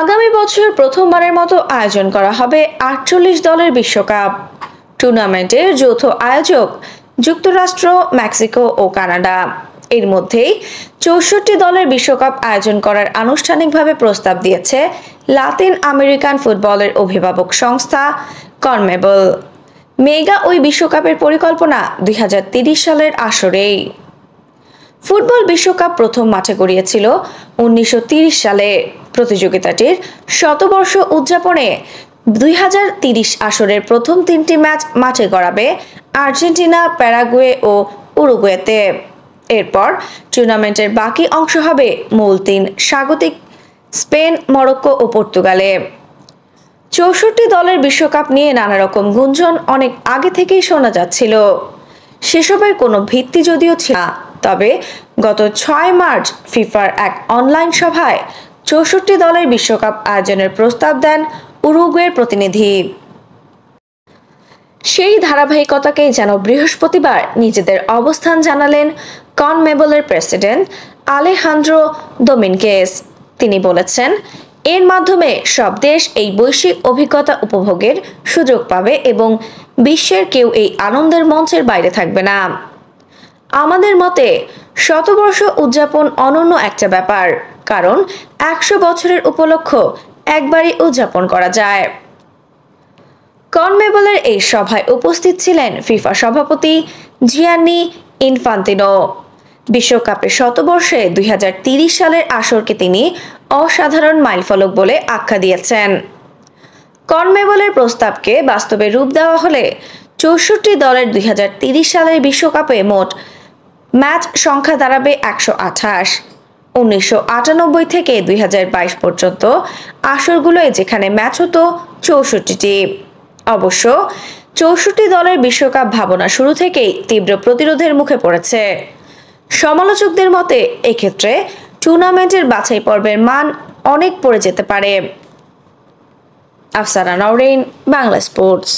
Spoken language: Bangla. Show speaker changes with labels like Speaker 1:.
Speaker 1: আগামী বছর প্রথমবারের মতো আয়োজন করা হবে ৪৮ দলের বিশ্বকাপ। টুর্নামেন্টের যৌথ আয়োজক যুক্তরাষ্ট্র, মেক্সিকো ও কানাডা। এর মধ্যেই ৬৪ দলের বিশ্বকাপ আয়োজন করার আনুষ্ঠানিকভাবে প্রস্তাব দিয়েছে লাতিন আমেরিকান ফুটবলের অভিভাবক সংস্থা কনমেবল। মেগা ওই বিশ্বকাপের পরিকল্পনা ২০৩০ সালের আসরেই। ফুটবল বিশ্বকাপ প্রথম মাঠে গড়িয়েছিল ১৯৩০ সালে। প্রতিযোগিতাটির শতবর্ষ উদযাপনে ২০৩০ আসরের প্রথম ৩টি ম্যাচ মাঠে গড়াবে আর্জেন্টিনা, প্যারাগুয়ে ও উরুগুয়েতে। এরপর টুর্নামেন্টের বাকি অংশ হবে মূল ৩ স্বাগতিক স্পেন, মরক্কো ও পর্তুগালে। ৬৪ দলের বিশ্বকাপ নিয়ে নানা রকম গুঞ্জন অনেক আগে থেকেই শোনা যাচ্ছিল। সেসবের কোনো ভিত্তি যদিও ছিল না, তবে গত ৬ মার্চ ফিফার এক অনলাইন সভায় ৬৪ দলের বিশ্বকাপ আয়োজনের প্রস্তাব দেন উরুগুয়ের প্রতিনিধি। সেই ধারাবাহিকতাকেই যেন বৃহস্পতিবার নিজেদের অবস্থান জানালেন কনমেবলের প্রেসিডেন্ট আলেহান্দ্রো দোমিনগেস। তিনি বলেছেন, এর মাধ্যমে সব দেশ এই বৈশ্বিক অভিজ্ঞতা উপভোগের সুযোগ পাবে এবং বিশ্বের কেউ এই আনন্দের মঞ্চের বাইরে থাকবে না। আমাদের মতে শতবর্ষ উদযাপন অনন্য একটা ব্যাপার, কারণ ১০০ বছরের উপলক্ষ একবারই উদযাপন করা যায়। কনমেবলের এই সভায় উপস্থিত ছিলেন ফিফা সভাপতি জিয়ান্নি ইনফান্তিনো। বিশ্বকাপের শতবর্ষে ২০৩০ সালের আসরকে তিনি অসাধারণ মাইলফলক বলে আখ্যা দিয়েছেন। কনমেবলের প্রস্তাবকে বাস্তবে রূপ দেওয়া হলে ৬৪ দলের ২০৩০ সালের বিশ্বকাপে মোট ম্যাচ সংখ্যা দাঁড়াবে ১২৮। ১৯৯৮ থেকে ২০২২ পর্যন্ত আসরগুলোয় যেখানে ম্যাচ হতো ৬৪টি। অবশ্য ৬৪ দলের বিশ্বকাপ ভাবনা শুরু থেকেই তীব্র প্রতিরোধের মুখে পড়েছে। সমালোচকদের মতে এক্ষেত্রে টুর্নামেন্টের বাছাই পর্বের মান অনেক পড়ে যেতে পারে। আফসানা নওরিন, বাংলা স্পোর্টস।